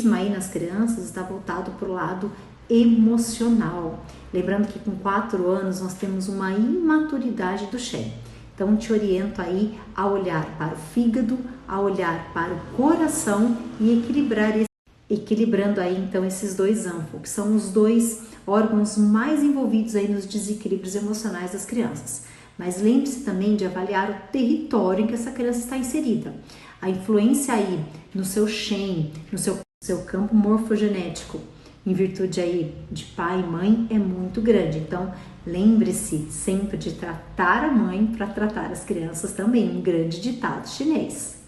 autismo aí nas crianças está voltado para o lado emocional. Lembrando que com 4 anos nós temos uma imaturidade do Shen. Então te oriento aí a olhar para o fígado, a olhar para o coração e equilibrando aí então esses dois ânfos, que são os dois órgãos mais envolvidos aí nos desequilíbrios emocionais das crianças. Mas lembre-se também de avaliar o território em que essa criança está inserida. A influência aí no seu Shen, no seu campo morfogenético, em virtude aí de pai e mãe, é muito grande. Então, lembre-se sempre de tratar a mãe para tratar as crianças também, um grande ditado chinês.